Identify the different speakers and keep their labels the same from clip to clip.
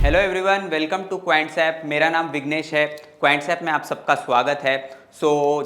Speaker 1: Hello everyone, welcome to Quants app. मेरा नाम विघ्नेश है। क्वांट्स ऐप में आप सबका स्वागत है।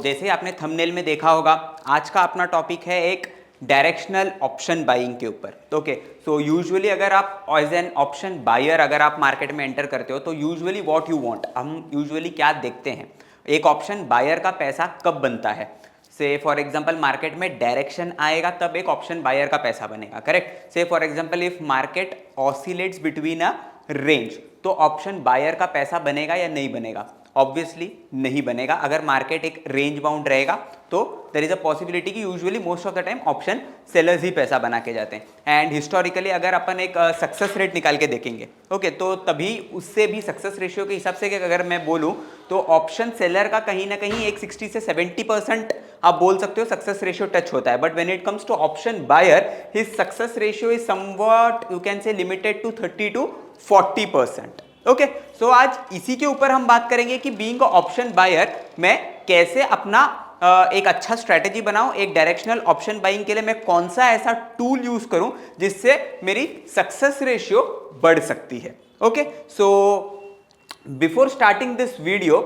Speaker 1: जैसे आपने थंबनेल में देखा होगा, आज का अपना टॉपिक है एक डायरेक्शनल ऑप्शन बाइंग के ऊपर। ओके, सो यूजुअली अगर आप एज एन ऑप्शन बायर अगर आप मार्केट में एंटर करते हो तो यूजुअली व्हाट यू वांट, हम यूजुअली क्या देखते हैं, एक ऑप्शन बायर का पैसा कब बनता है। से फॉर एग्जांपल मार्केट में डायरेक्शन आएगा तब एक ऑप्शन बायर का पैसा बनेगा, करेक्ट। से for example if market oscillates between a range, तो ऑप्शन बायर का पैसा बनेगा या नहीं बनेगा? ऑब्वियसली नहीं बनेगा। अगर मार्केट एक रेंज बाउंड रहेगा तो देयर इज अ पॉसिबिलिटी कि usually most of the time option sellers ही पैसा बना के जाते हैं। एंड हिस्टोरिकली अगर अपन एक सक्सेस रेट निकाल के देखेंगे, ओके, तो तभी उससे भी सक्सेस रेशियो के हिसाब से कि अगर मैं बोलूं तो ऑप्शन सेलर का कहीं ना कहीं एक 60 से 70% आप बोल सकते हो सक्सेस रेशियो टच होता है। But when it comes to option buyer, his success ratio is somewhat you can say limited to 30 to 40%। Okay, so आज इसी के ऊपर हम बात करेंगे कि बीइंग ऑप्शन बायर मैं कैसे अपना एक अच्छा स्ट्रेटेजी बनाऊं। एक डायरेक्शनल ऑप्शन बाइंग के लिए मैं कौन सा ऐसा टूल यूज करूं जिससे मेरी सक्सेस रेशियो बढ़ सकती है। Okay, so before starting this video,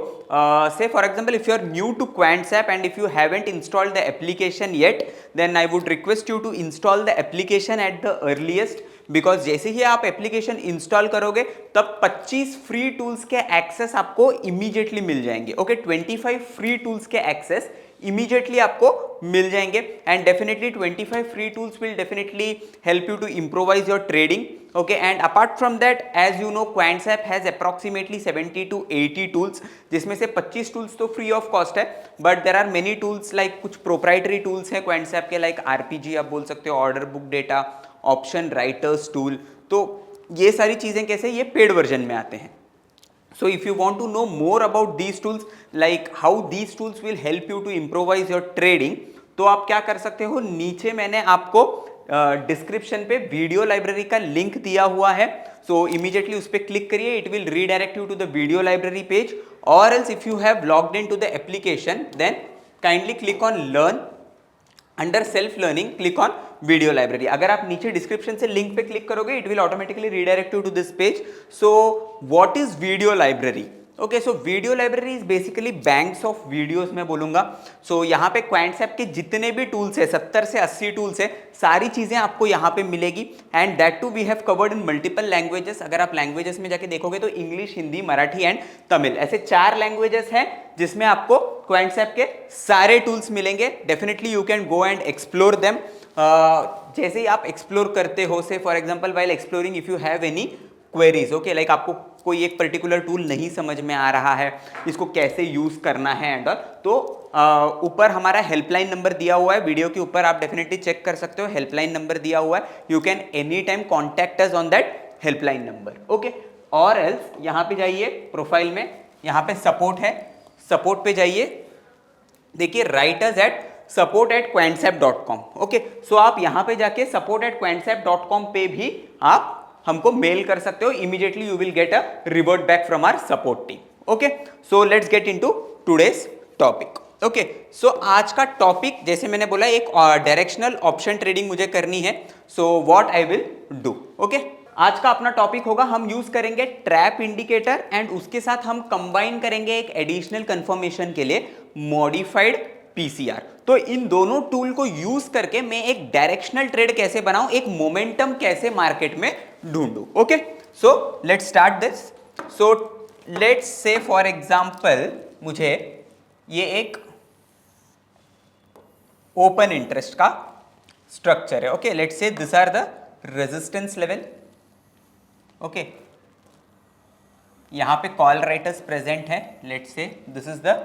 Speaker 1: say for example if you are new to Quants app and if you haven't installed the application yet, then I would request you to install the application at the earliest, because जैसे ही आप application install करोगे तब 25 free tools के access आपको immediately मिल जाएंगे। Okay, 25 free tools के access immediately आपको मिल जाएंगे and definitely 25 free tools will definitely help you to improvise your trading. Okay, and apart from that, as you know, Quants app has approximately 70 to 80 tools, जिसमें से 25 tools तो free of cost है, but there are many tools like कुछ proprietary tools हैं quants app के, like RPG आप बोल सकते हो, order book data, option writers tool. तो ये सारी चीजें कैसे, ये पेड वर्जन में आते हैं। So if you want to know more about these tools, like how these tools will help you to improvise your trading, तो आप क्या कर सकते हो, नीचे मैंने आपको डिस्क्रिप्शन पे वीडियो लाइब्रेरी का लिंक दिया हुआ है। सो इमीडिएटली उस पर क्लिक करिए, it will redirect you to the video library page, और else if you have logged in to the application then kindly click on learn, under self learning click on video library. अगर आप नीचे description से link पे click करोगे it will automatically redirect you to this page. So what is video library? Okay, so video library is basically banks of videos मैं बोलूंगा। सो यहाँ पे क्वांट्स ऐप के जितने भी टूल्स है, 70 से 80 टूल्स है, सारी चीजें आपको यहाँ पे मिलेगी। And that too we have covered in multiple languages. अगर आप लैंग्वेजेस में जाके देखोगे तो इंग्लिश, हिंदी, मराठी एंड तमिल, ऐसे 4 लैंग्वेजेस हैं जिसमें आपको क्वांट्स ऐप के सारे टूल्स मिलेंगे। Definitely you can go and explore them. जैसे ही आप एक्सप्लोर करते हो, say for example while exploring if you have any queries, okay, like आपको कोई एक पर्टिकुलर टूल नहीं समझ में आ रहा है, इसको कैसे यूज करना है एंड ऑल, तो ऊपर हमारा हेल्पलाइन नंबर दिया हुआ है, वीडियो के ऊपर आप डेफिनेटली चेक कर सकते हो, हेल्पलाइन नंबर दिया हुआ है। You can any time contact us on that helpline number. Okay, और एल्स यहाँ पे जाइए, प्रोफाइल में यहाँ पे सपोर्ट है, सपोर्ट पे जाइए, देखिए write us at support@quantsapp.com। Okay, so आप यहाँ पे जाके support@quantsapp.com पे भी आप हमको मेल कर सकते हो। Immediately you will get a revert back from our support team. Okay, so let's get into today's topic. Okay, so आज का टॉपिक जैसे मैंने बोला, एक डायरेक्शनल ऑप्शन ट्रेडिंग मुझे करनी है। So what I will do, okay, आज का अपना टॉपिक होगा, हम यूज करेंगे ट्रैप इंडिकेटर एंड उसके साथ हम कंबाइन करेंगे एक एडिशनल कंफर्मेशन के लिए मॉडिफाइड पीसीआर। तो इन दोनों टूल को यूज करके मैं एक डायरेक्शनल ट्रेड कैसे बनाऊं, एक मोमेंटम कैसे मार्केट में ढूंढूं। Okay, so let's start this. So let's say for example मुझे ये एक ओपन इंटरेस्ट का स्ट्रक्चर है। Okay, let's say this are the resistance level. Okay, यहां पे कॉल राइटर्स प्रेजेंट है, let's say this is the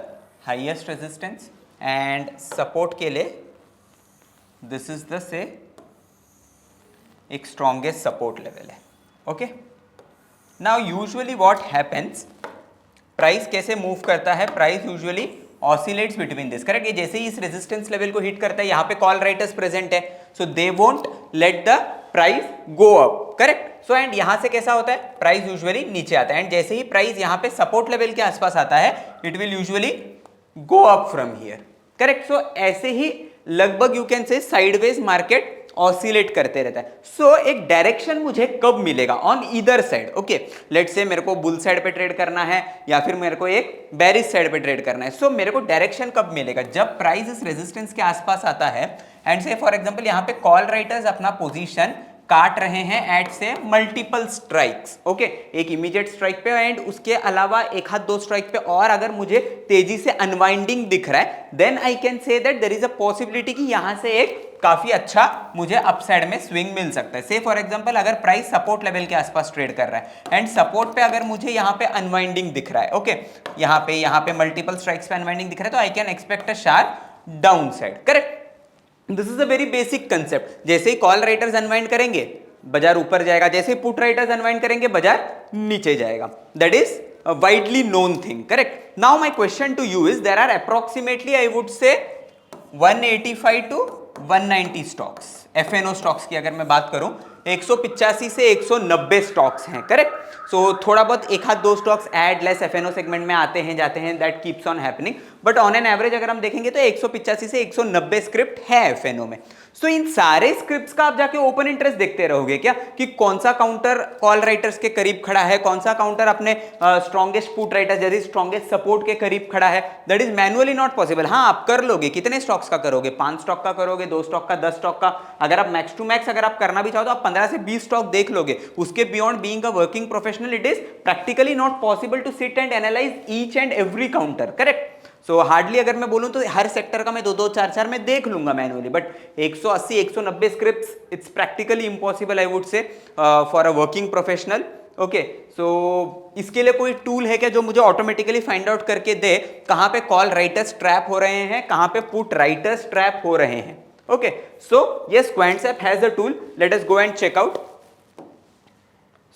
Speaker 1: highest resistance and support के लिए दिस इज द से एक स्ट्रॉन्गेस्ट सपोर्ट लेवल है। Okay, now usually what happens, price कैसे move करता है, price usually oscillates between this, correct. ये जैसे ही इस रेजिस्टेंस लेवल को हिट करता है, यहाँ पे कॉल राइटर्स प्रेजेंट है, so they won't let the price go up, correct. So and यहां से कैसा होता है, प्राइस यूजुअली नीचे आता है एंड जैसे ही प्राइस यहाँ पे सपोर्ट लेवल के आसपास आता है it will usually go up from here, correct. So ऐसे ही लगभग you can say sideways market oscillate करते रहता है। सो एक डायरेक्शन मुझे कब मिलेगा on either side, okay let's say मेरे को बुल साइड पे ट्रेड करना है या फिर मेरे को एक बेरिश साइड पे ट्रेड करना है। सो मेरे को डायरेक्शन कब मिलेगा, जब प्राइस इस रेजिस्टेंस के आसपास आता है एंड से फॉर एग्जांपल यहाँ पे कॉल राइटर्स अपना पोजीशन काट रहे हैं एट से मल्टीपल स्ट्राइक्स, ओके एक इमीडिएट स्ट्राइक पे एंड उसके अलावा एक हाथ दो स्ट्राइक पे, और अगर मुझे तेजी से अनवाइंडिंग दिख रहा है then I can say that there is a possibility कि यहां से एक काफी अच्छा मुझे अपसाइड में स्विंग मिल सकता है। से फॉर एग्जांपल अगर प्राइस सपोर्ट लेवल के आसपास ट्रेड कर रहा है एंड सपोर्ट पे अगर मुझे यहाँ पे अनवाइंडिंग दिख रहा है, ओके यहाँ पे मल्टीपल स्ट्राइक्स पे अनवाइंडिंग दिख रहा है, तो I can expect a sharp down side, correct. This is a very basic concept. जैसे ही कॉल राइटर्स अनवाइंड करेंगे बाजार ऊपर जाएगा, जैसे ही पुट राइटर्स अनवाइंड करेंगे बाजार नीचे जाएगा। That is a widely known thing, correct? Now my question to you is there are approximately I would say 185 to 190 stocks, FNO stocks की अगर मैं बात करूं 185 से 190 स्टॉक्स हैं, करेक्ट। सो थोड़ा बहुत एक हाथ दो stocks add less F and O segment में आते हैं जाते हैं, that keeps on happening, but on an average अगर हम देखेंगे तो 185 से 190 स्क्रिप्ट है एफएनओ में। सो इन सारे स्क्रिप्ट्स का आप जाके ओपन इंटरेस्ट देखते रहोगे क्या कि कौन सा काउंटर कॉल राइटर्स के करीब खड़ा है, कौन सा काउंटर अपने स्ट्रॉन्गेस्ट पुट राइटर्स जैसे स्ट्रॉन्गेस्ट सपोर्ट के करीब खड़ा है, that is manually not possible. हाँ आप कर लोगे, कितने स्टॉक्स का करोगे, 5 स्टॉक का करोगे, 2 स्टॉक का, 10 स्टॉक का, अगर आप मैक्स टू मैक्स अगर आप करना भी चाहो तो आप 15 से 20 स्टॉक देख लोगे। उसके beyond being a working professional it is practically not possible to sit and analyse each and every counter, correct. So hardly अगर मैं बोलूं तो हर सेक्टर का मैं 2-2 4-4 में देख लूंगा manually, but 180 190 scripts it's practically impossible I would say for a working professional, okay. So इसके लिए कोई टूल है क्या जो मुझे ऑटोमेटिकली फाइंड आउट करके दे कहां पे कॉल राइटर्स ट्रैप हो रहे हैं, कहां पे पुट राइटर्स ट्रैप हो रहे हैं, okay. So yes, QuantSap has a tool, let us go and check out.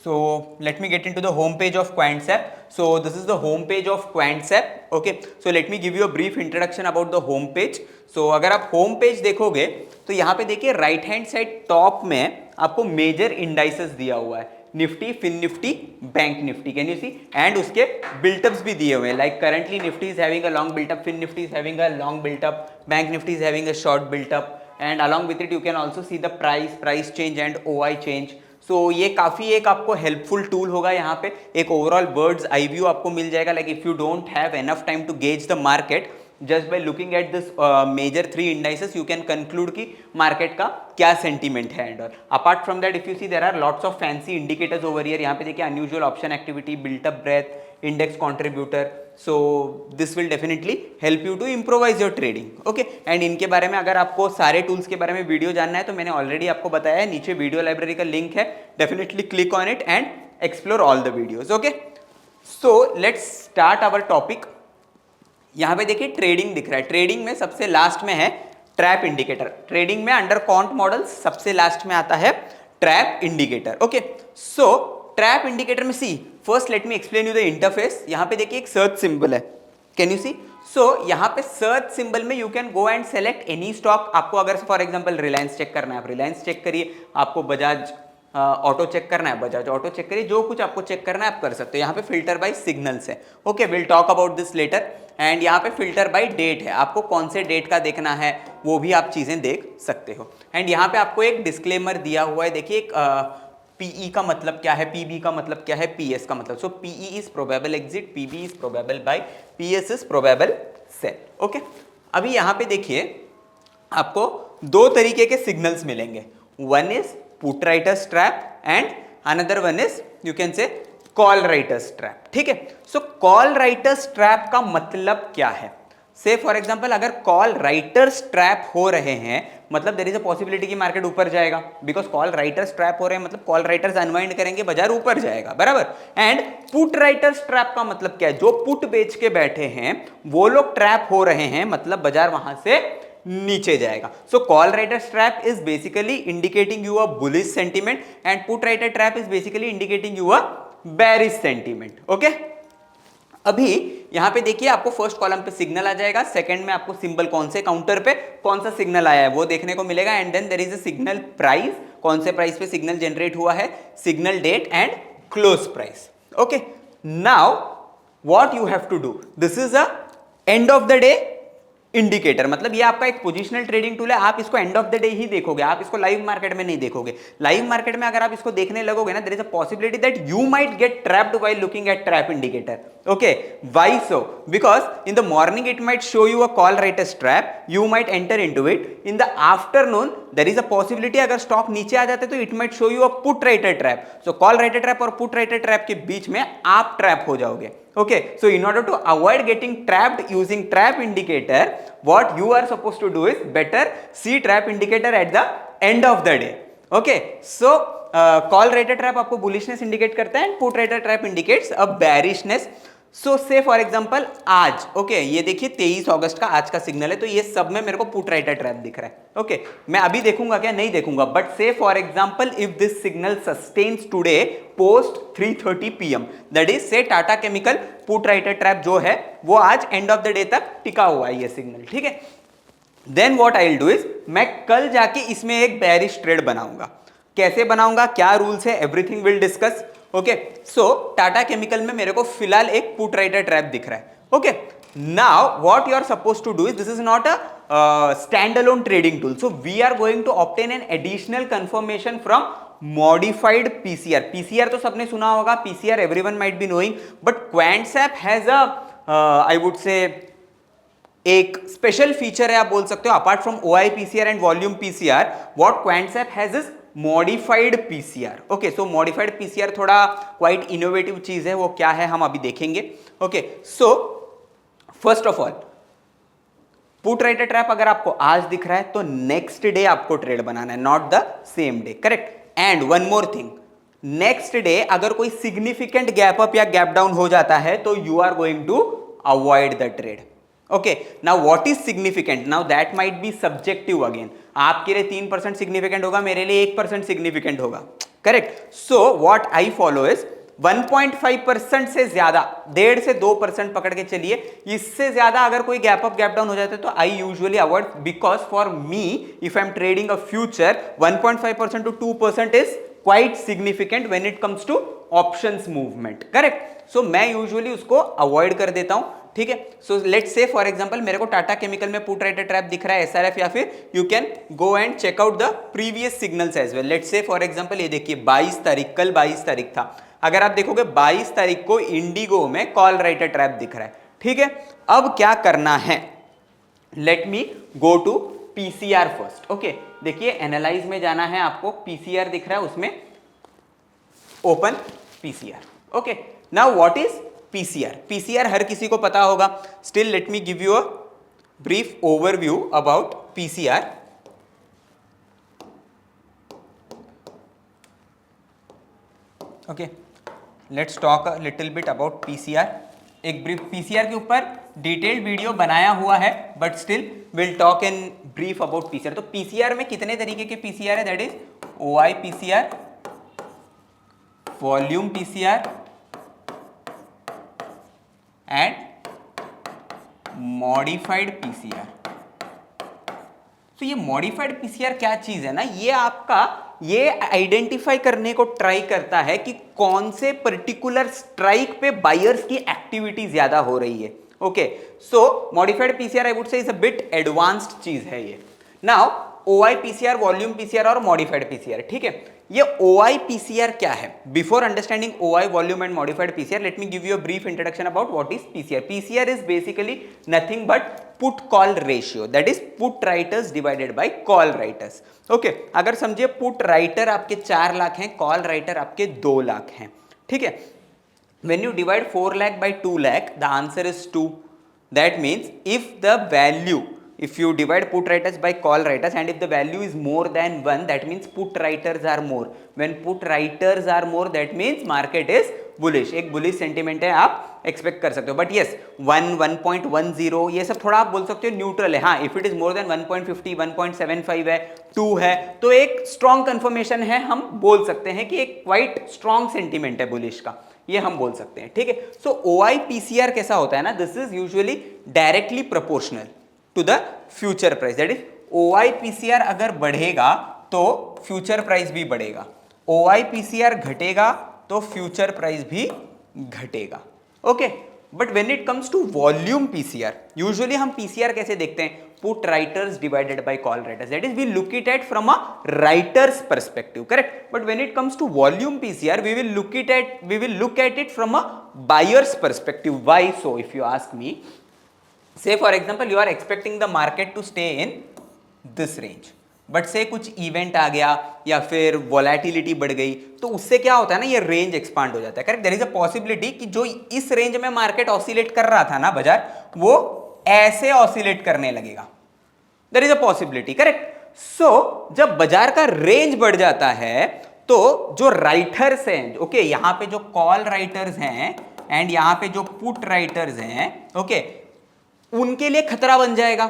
Speaker 1: So let me get into the home page of QuantSap. So this is the home page of QuantSap, okay. So let me give you a brief introduction about the home page. So अगर आप home page देखोगे तो यहाँ पे देखिए right hand side top में आपको major indices दिया हुआ है, Nifty, Fin Nifty, Bank Nifty, can you see, and उसके बिल्टअप्स भी दिए हुए हैं, like currently Nifty is having a long buildup, Fin Nifty is having a long buildup, Bank Nifty is having a short buildup, and along with it you can also see the price change and OI change. So ये काफ़ी एक आपको helpful tool होगा, यहाँ पे एक overall birds eye view आपको मिल जाएगा, like if you don't have enough time to gauge the market, just by looking at this major 3 indices you can conclude कि मार्केट का क्या सेंटीमेंट है and all. Apart from that if you see there are lots of fancy indicators over here, यहाँ पे देखिए unusual option activity, built up breadth, index contributor, so this will definitely help you to improvise your trading, okay. And इनके बारे में अगर आपको सारे tools के बारे में वीडियो जानना है तो मैंने ऑलरेडी आपको बताया है, नीचे वीडियो लाइब्रेरी का लिंक है, definitely click on it and explore all the videos, okay. So let's start our topic. यहाँ पे देखिए ट्रेडिंग दिख रहा है, ट्रेडिंग में सबसे लास्ट में है ट्रैप इंडिकेटर, ट्रेडिंग में अंडर क्वांट मॉडल्स सबसे लास्ट में आता है trap indicator, okay. So trap indicator में see first let me explain you the interface. यहाँ पे देखिए एक सर्च सिंबल है, कैन यू सी। सो यहाँ पे सर्च सिंबल में you can go and select any stock. आपको अगर फॉर एग्जांपल रिलायंस चेक करना है आप रिलायंस चेक करिए, आपको बजाज ऑटो चेक करना है बजाज ऑटो चेक करिए, जो कुछ आपको चेक करना है आप कर सकते हो। यहाँ पे फिल्टर बाय सिग्नल्स है, okay, will talk about this later. And यहाँ पे फिल्टर बाय डेट है, आपको कौन से डेट का देखना है वो भी आप चीजें देख सकते हो। एंड यहाँ पे आपको एक डिस्क्लेमर दिया हुआ है, देखिए एक पीई का मतलब क्या है, पीबी का मतलब क्या है, पीएस का मतलब। So PE is probable exit, PB is probable buy, PS is probable sell, okay. अभी यहाँ पे देखिए आपको 2 तरीके के सिग्नल्स मिलेंगे, one is put writers trap and another one is you can से कॉल राइटर्स ट्रैप, ठीक है। सो कॉल राइटर्स ट्रैप का मतलब क्या है, से फॉर एग्जांपल अगर कॉल राइटर्स ट्रैप हो रहे हैं मतलब देयर इज अ पॉसिबिलिटी कि मार्केट ऊपर जाएगा, बिकॉज कॉल राइटर्स ट्रैप हो रहे हैं मतलब कॉल राइटर्स अनवाइंड करेंगे बाजार ऊपर जाएगा, बराबर। एंड पुट राइटर्स ट्रैप का मतलब क्या है, जो पुट बेच के बैठे हैं वो लोग ट्रैप हो रहे हैं मतलब बाजार वहां से नीचे जाएगा। So call writers trap is basically indicating you a bullish sentiment and put writer trap is basically indicating you a bearish sentiment, okay. अभी यहां पे देखिए आपको फर्स्ट कॉलम पे सिग्नल आ जाएगा, सेकंड में आपको सिंबल कौन से काउंटर पे कौन सा सिग्नल आया है वो देखने को मिलेगा, and then there is a signal price, कौन से प्राइस पे सिग्नल जनरेट हुआ है, signal date and close price, okay. Now what you have to do, this is a end of the day indicator, मतलब ये आपका एक पोजिशनल ट्रेडिंग टूल है, आप इसको एंड ऑफ द डे ही देखोगे, आप इसको लाइव मार्केट में नहीं देखोगे। लाइव मार्केट में अगर आप इसको देखने लगोगे ना, there is a possibility that you might get trapped while looking at trap indicator. Okay, why so? Because in the morning it might show you a call writers trap, you might enter into it. In the afternoon there is a possibility, अगर stock नीचे आ जाते तो it might show you a put writer trap. So call writer trap और put writer trap के बीच में आप ट्रैप हो जाओगे। Okay, so in order to avoid getting trapped using trap indicator, what you are supposed to do is better see trap indicator at the end of the day. Okay, so call rated trap आपको bullishness indicate करता है and put rated trap indicates a bearishness. सो से for example आज, okay, ये देखिए 23 अगस्त का आज का सिग्नल है, तो ये सब में मेरे को पुट राइटर ट्रैप दिख रहा है। ओके, मैं अभी देखूंगा क्या? नहीं देखूंगा, but say for example if this signal sustains today post 3:30 PM, that is say Tata chemical put writer trap जो है वो आज एंड ऑफ द डे तक टिका हुआ है ये सिग्नल, ठीक है। Then what I will do is, मैं कल जाके इसमें एक बेयरिश ट्रेड बनाऊंगा। कैसे बनाऊंगा, क्या रूल्स है, everything will discuss. Okay, so Tata chemical में मेरे को फिलहाल एक पुट राइटर ट्रैप दिख रहा है। Okay, now what you are suppose to do is, this is not a stand alone trading tool, so we are going to obtain an additional confirmation from modified PCR. PCR तो सबने सुना होगा, PCR everyone might be knowing, but Quantsapp has a I would say एक special feature है, आप बोल सकते हो, apart from OI PCR and volume PCR, what Quantsapp has is modified PCR. Okay, so modified PCR थोड़ा quite innovative चीज है, वो क्या है हम अभी देखेंगे। Okay, so first of all put writer trap अगर आपको आज दिख रहा है तो नेक्स्ट डे आपको ट्रेड बनाना है, not the same day, correct. And one more thing, next day अगर कोई सिग्निफिकेंट गैप अप या गैप डाउन हो जाता है तो you are going to avoid the trade. Okay, now what is significant, now that might be subjective again, आपके लिए 3% significant होगा, मेरे लिए 1% सिग्निफिकेंट होगा, correct. So what I follow is 1.5% से ज्यादा, 1.5 से 2% पकड़ के चलिए, इससे ज्यादा अगर कोई गैप अप गैप डाउन हो जाता है तो I usually avoid, because for me if I am trading a future 1.5% to 2% is quite significant when it comes to options movement, correct. So मैं यूजुअली उसको अवॉइड कर देता हूं, ठीक है। So let's say for example मेरे को टाटा केमिकल में पुट राइटर ट्रैप दिख रहा है एसआरएफ, या फिर you can go and check out the previous signals as well. Let's say for example ये देखिए 22 तारीख, कल 22 तारीख था, अगर आप देखोगे 22 तारीख को इंडिगो में कॉल राइटर ट्रैप दिख रहा है, ठीक है। अब क्या करना है, let me go to PCR first. Okay, देखिए एनालाइज में जाना है आपको, पीसीआर दिख रहा है, उसमें open PCR. Okay, now what is PCR? PCR हर किसी को पता होगा, still let me give you a brief overview about PCR. Okay, let's talk a little bit about PCR. एक ब्रीफ पीसीआर के ऊपर डिटेल्ड वीडियो बनाया हुआ है, but still will talk in brief about PCR. तो पीसीआर में कितने तरीके के पीसीआर है, that is OI PCR, volume PCR and modified PCR. तो ये मॉडिफाइड पीसीआर क्या चीज है ना, ये आपका ये आइडेंटिफाई करने को ट्राई करता है कि कौन से पर्टिकुलर स्ट्राइक पे बायर्स की एक्टिविटी ज्यादा हो रही है। Okay, so modified PCR I would से इज अ बिट एडवांस्ड चीज है ये। Now OI PCR, volume PCR और मॉडिफाइड पीसीआर, ठीक है। ये ओआई पीसीआर क्या है? Before understanding OI, volume and modified PCR, late me give you a brief introduction about what is PCR. PCR is basically nothing but put call ratio, that is put writers divided by call writers. Okay, अगर समझिए put writer आपके 4 लाख हैं, call writer आपके 2 लाख हैं, ठीक है। When you divide 4 lakh by 2 lakh, the answer is 2. That means if the value, if you divide put writers by call writers and if the value is more than 1, that means put writers are more. When put writers are more, that means market is bullish. एक bullish sentiment है, आप expect कर सकते हो। But yes, 1, 1.10 ये सब थोड़ा आप बोल सकते हो न्यूट्रल है। हाँ, if it is more than 1.50, 1.75 है, 2 है, तो एक strong confirmation है, हम बोल सकते हैं कि एक quite strong sentiment है bullish का, ये हम बोल सकते हैं, ठीक है। सो ओआई पीसीआर कैसा होता है ना, this is usually directly proportional to the future price, that is OI PCR अगर बढ़ेगा तो फ्यूचर प्राइस भी बढ़ेगा, ओआई पीसीआर घटेगा तो फ्यूचर प्राइस भी घटेगा। Okay, but when it comes to volume PCR, usually हम पीसीआर कैसे देखते हैं, put writers divided by call writers, that is we look it at from a writers perspective, correct. But when it comes to volume PCR we will look at it from a buyers perspective. Why so? If you ask me, say for example you are expecting the market to stay in this range, but से कुछ event आ गया या फिर volatility बढ़ गई तो उससे क्या होता है ना, ये रेंज एक्सपांड हो जाता है, correct. There is a possibility कि जो इस रेंज में मार्केट ऑसिलेट कर रहा था ना बाजार, वो ऐसे ऑसिलेट करने लगेगा. There is a possibility, correct. So जब बाजार का रेंज बढ़ जाता है तो जो राइटर्स हैं, ओके, यहां पे जो कॉल राइटर्स हैं एंड यहां पे जो पुट राइटर्स हैं, ओके, उनके लिए खतरा बन जाएगा,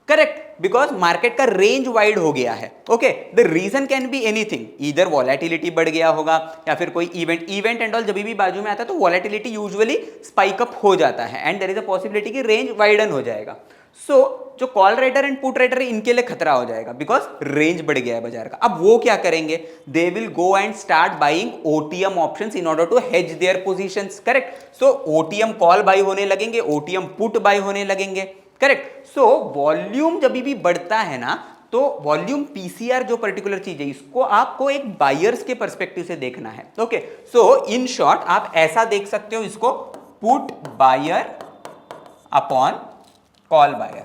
Speaker 1: करेक्ट. बिकॉज मार्केट का रेंज वाइड हो गया है, okay. The reason can be anything, इधर वॉलेटिलिटी बढ़ गया होगा या फिर कोई इवेंट एंड ऑल जब भी बाजू में आता है तो वॉलेटिलिटी यूजुअली स्पाइक अप हो जाता है and there is a possibility कि रेंज वाइडन हो जाएगा. सो जो call writer and put writer इनके लिए खतरा हो जाएगा बिकॉज रेंज बढ़ गया है बाजार का. अब वो क्या करेंगे, they will go and start buying OTM options in order to hedge their positions, correct. So OTM call buy होने लगेंगे, ओटीएम पुट बाय होने लगेंगे, करेक्ट. सो वॉल्यूम जब भी बढ़ता है ना, तो वॉल्यूम पीसीआर जो पर्टिकुलर चीज है इसको आपको एक बायर्स के पर्सपेक्टिव से देखना है, ओके. सो इन शॉर्ट आप ऐसा देख सकते हो इसको, put buyer upon call buyer,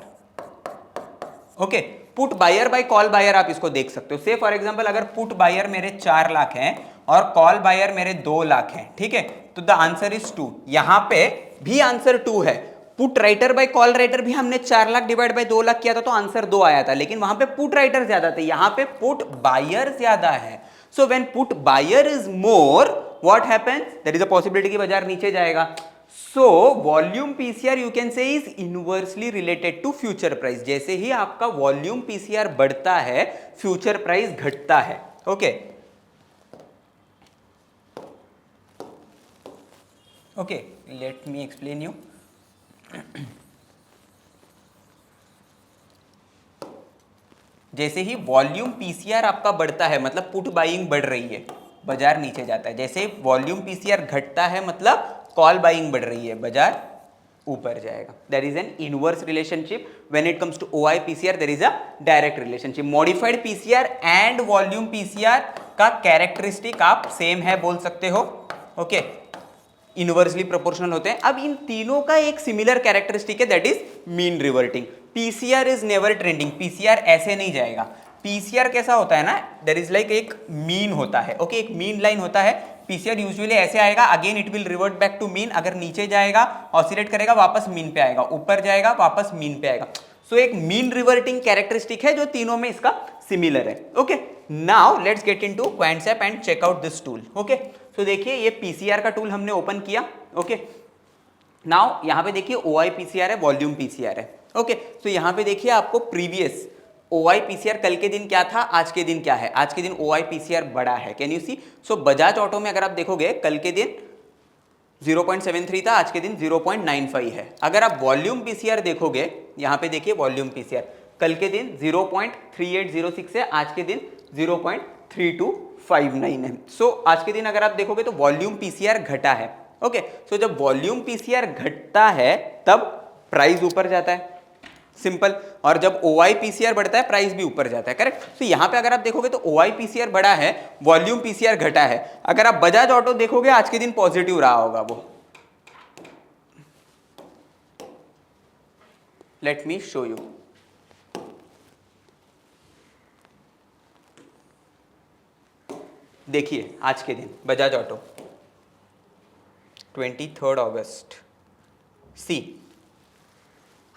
Speaker 1: okay. Put buyer by call buyer आप इसको देख सकते हो. से फॉर एग्जांपल अगर पुट बायर मेरे 4 लाख हैं और कॉल बायर मेरे 2 लाख हैं, ठीक है, तो द आंसर इज 2. यहां पे भी आंसर 2 है. Put writer bye call writer भी हमने 4 लाख डिवाइड बाय 2 लाख किया था तो आंसर 2 आया था, लेकिन वहां पे पुट राइटर ज्यादा थे, यहां पे पुट बायर ज्यादा है. So when put buyer is more, what happens, there is a possibility कि बाजार नीचे जाएगा. So volume PCR you can say is inversely related to future price. जैसे ही आपका वॉल्यूम पीसीआर बढ़ता है फ्यूचर प्राइस घटता है, okay. Okay, late me explain you. जैसे ही वॉल्यूम पीसीआर आपका बढ़ता है मतलब पुट बाइंग बढ़ रही है, बाजार नीचे जाता है. जैसे वॉल्यूम पीसीआर घटता है मतलब कॉल बाइंग बढ़ रही है, बाजार ऊपर जाएगा. There is an inverse relationship. When it comes to OI PCR there is a direct relationship. Modified PCR and volume PCR का कैरेक्टरिस्टिक आप सेम है बोल सकते हो, ओके. इनवर्सली प्रोपोर्शनल होते हैं. अब इन तीनों का एक सिमिलर कैरेक्टरिस्टिक है, that is mean reverting. PCR is never trending. PCR ऐसे नहीं जाएगा. पीसीआर कैसा होता है ना, देयर इज लाइक एक मीन होता है, ओके, एक मीन लाइन होता है. पीसीआर यूजुअली ऐसे आएगा, again it will revert back to mean. अगर नीचे जाएगा ऑसिलेट करेगा वापस मीन पे आएगा, ऊपर जाएगा वापस मीन पे आएगा. सो एक मीन रिवर्टिंग कैरेक्टरिस्टिक है जो तीनों में इसका सिमिलर है, okay. Now let's get into Quantsapp and check out this tool, okay. So देखिए ये पीसीआर का टूल हमने ओपन किया, ओके. नाउ यहां पे देखिए ओआई पीसीआर है, वॉल्यूम पीसीआर है, ओके. सो यहां पे देखिए आपको प्रीवियस ओआई पीसीआर कल के दिन क्या था, आज के दिन क्या है. आज के दिन ओआई पीसीआर बड़ा है, can you see. So Bajaj auto में अगर आप देखोगे कल के दिन 0.73 था, आज के दिन 0.95 है. अगर आप वॉल्यूम पीसीआर देखोगे, यहां पे देखिए वॉल्यूम पीसीआर कल के दिन 0.3806 है, आज के दिन 0.3259 है. सो आज के दिन अगर आप देखोगे तो वॉल्यूम पीसीआर घटा है, ओके. सो जब वॉल्यूम पीसीआर घटता है तब प्राइस ऊपर जाता है, सिंपल. और जब ओआई पीसीआर बढ़ता है प्राइस भी ऊपर जाता है, करेक्ट. तो यहां पे अगर आप देखोगे तो ओआई पीसीआर बढ़ा है, वॉल्यूम पीसीआर घटा है. अगर आप बजाज ऑटो देखोगे आज के दिन पॉजिटिव रहा होगा वो. Let me show you. देखिए आज के दिन बजाज ऑटो 23 अगस्त, सी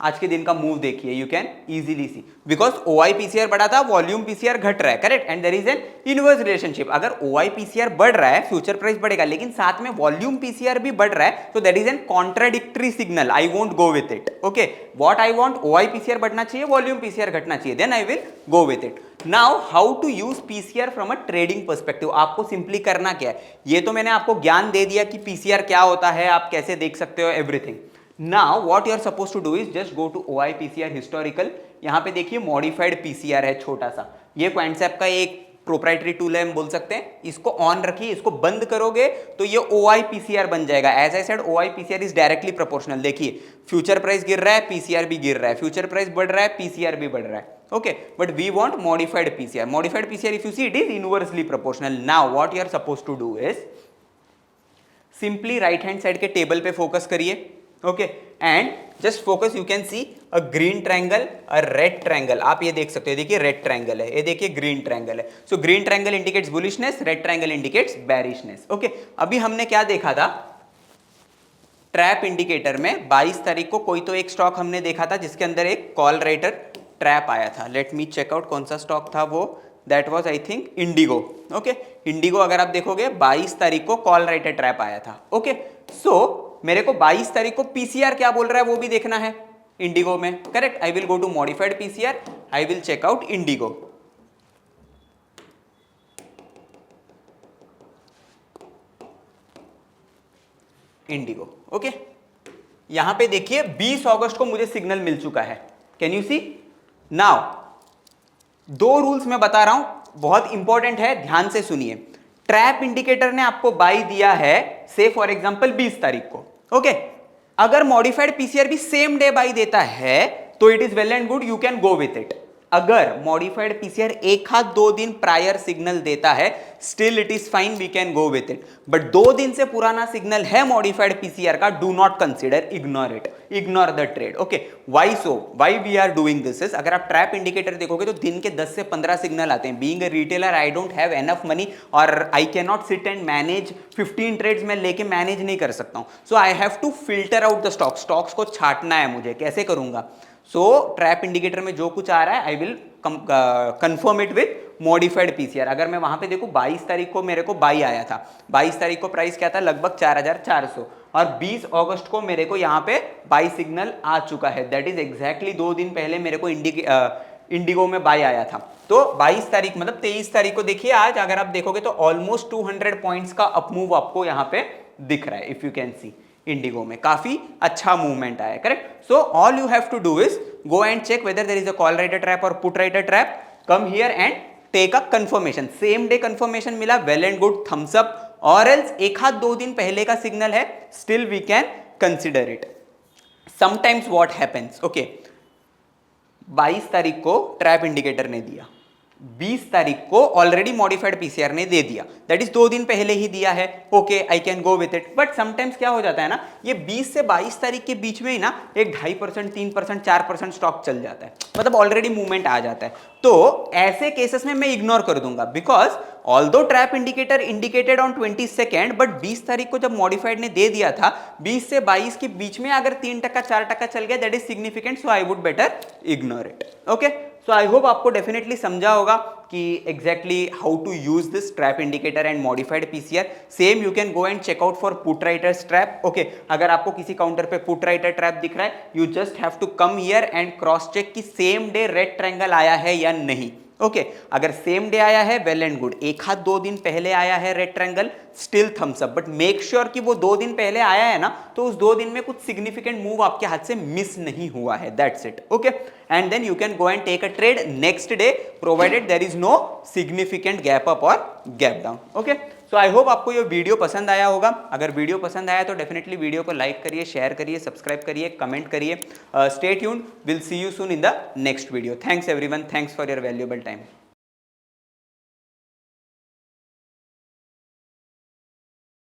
Speaker 1: आज के दिन का मूव देखिए, you can easily see. Because OI PCR बढ़ा था, वॉल्यूम पीसीआर घट रहा है, correct. And there is an inverse relationship. अगर ओआई पीसीआर बढ़ रहा है फ्यूचर प्राइस बढ़ेगा, लेकिन साथ में वॉल्यूम पीसीआर भी बढ़ रहा है, तो that is an contradictory signal. I won't go with it, okay. What I want, OI PCR बढ़ना चाहिए, वॉल्यूम पीसीआर घटना चाहिए, then I will go with it. Now how to use PCR from a trading perspective. आपको simply करना क्या है, ये तो मैंने आपको ज्ञान दे दिया कि पीसीआर क्या होता है, आप कैसे देख सकते हो, everything. Now what you are supposed to do is just go to OI PCR historical. यहाँ पे देखिए मॉडिफाइड पीसीआर है छोटा सा. ये क्वांटसैप का एक प्रोप्राइटरी टूल है, हम बोल सकते हैं। इसको ऑन रखिए, इसको बंद करोगे तो ये OIPCR बन जाएगा। As I said OIPCR is directly proportional. देखिए फ्यूचर प्राइस गिर रहा है, पीसीआर भी गिर रहा है, फ्यूचर प्राइस बढ़ रहा है, पीसीआर भी बढ़ रहा है। Okay, but we want modified PCR. Modified PCR if you see it is inversely proportional. Now what you are suppose to do is simply right hand side के टेबल पे focus करिए। Okay, and just focus, you can see a green triangle, a red triangle. आप ये देख सकते हो, देखिए red triangle है, ये देखिए ग्रीन ट्रायंगल है। So green triangle indicates bullishness, red triangle indicates bearishness. Okay, अभी हमने क्या देखा था ट्रैप इंडिकेटर में 22 तारीख को कोई तो एक स्टॉक हमने देखा था जिसके अंदर एक कॉल राइटर ट्रैप आया था। लेट मी चेक आउट कौन सा स्टॉक था वो। That was I think Indigo. Okay, Indigo अगर आप देखोगे 22 तारीख को कॉल राइटर ट्रैप आया था। ओके, सो मेरे को 22 तारीख को पीसीआर क्या बोल रहा है वो भी देखना है इंडिगो में। Correct, I will go to modified PCR, I will check out IndiGo. IndiGo, okay, यहां पे देखिए 20 अगस्त को मुझे सिग्नल मिल चुका है। Can you see now? दो रूल्स मैं बता रहा हूं, बहुत इंपॉर्टेंट है, ध्यान से सुनिए। ट्रैप इंडिकेटर ने आपको बाई दिया है से फॉर एग्जांपल 20 तारीख को। ओके, अगर मॉडिफाइड पीसीआर भी सेम डे बाई देता है तो it is well and good, you can go with it. अगर मॉडिफाइड पीसीआर एक हाथ 2 दिन प्रायर सिग्नल देता है, still it is fine, we can go with it. But 2 दिन से पुराना सिग्नल है मॉडिफाइड पीसीआर का, do not consider, ignore it, ignore the trade. Okay, why so, why we are doing this is, अगर आप trap indicator देखोगे तो दिन के 10 से 15 सिग्नल आते हैं। Being a retailer I don't have enough money और I can not sit and manage 15 trades में लेके मैनेज नहीं कर सकता हूं। So I have to filter out the stocks, stocks को छांटना है मुझे, कैसे करूंगा? सो ट्रैप इंडिकेटर में जो कुछ आ रहा है I will confirm it with modified PCR. अगर मैं वहां पे देखूं 22 तारीख को मेरे को बाई आया था, 22 तारीख को प्राइस क्या था, लगभग 4400, और 20 अगस्त को मेरे को यहाँ पे बाई सिग्नल आ चुका है। दैट इज एग्जैक्टली 2 दिन पहले मेरे को इंडिगो में बाई आया था। तो 22 तारीख मतलब 23 तारीख को देखिए, आज अगर आप देखोगे तो ऑलमोस्ट 200 पॉइंट्स का अपमूव आपको यहाँ पे दिख रहा है। If you can see IndiGo में काफी अच्छा मूवमेंट आया। Correct, so all you have to do is go and check whether there is a call writer trap और put writer trap, come here and take a confirmation. Same day confirmation मिला, well and good, thumbs up, और else एक हाथ 2 दिन पहले का सिग्नल है, still we can consider it. Sometimes what happens, okay, 22 तारीख को ट्रैप इंडिकेटर ने दिया, 20 तारीख को ऑलरेडी मॉडिफाइड पीसीआर ने दे दिया, दैट इज 2 दिन पहले ही दिया है। Okay, I can go with it. But sometimes क्या हो जाता है ना, ये 20 से 22 तारीख के बीच में ही ना एक 2.5%, 3%, 4% स्टॉक चल जाता है, मतलब ऑलरेडी मूवमेंट आ जाता है। तो ऐसे केसेस में मैं इग्नोर कर दूंगा, because although trap indicator indicated on 22, but 20 तारीख को जब मॉडिफाइड ने दे दिया था, 20 से 22 के बीच में अगर 3%, 4% चल गया, that is significant, so I would better ignore it. Okay, so I hope आपको डेफिनेटली समझा होगा कि exactly how to use this trap indicator and modified PCR. Same you can go and check out for put writers trap. Okay, अगर आपको किसी counter पे put writer trap दिख रहा है, you just have to come here and cross check कि same day red triangle आया है या नहीं। ओके, अगर सेम डे आया है, वेल एंड गुड, एक हाथ 2 दिन पहले आया है red triangle, still thumbs up, but make sure कि वो 2 दिन पहले आया है ना, तो उस 2 दिन में कुछ सिग्निफिकेंट मूव आपके हाथ से मिस नहीं हुआ है, that's it. Okay, and then you can go and take a trade next day, provided there is no significant gap up और gap down. Okay, so I hope आपको ये वीडियो पसंद आया होगा। अगर वीडियो पसंद आया तो डेफिनेटली वीडियो को लाइक करिए, शेयर करिए, सब्सक्राइब करिए, कमेंट करिए। Stay tuned, will see you soon in the next video. Thanks everyone, thanks for your valuable time.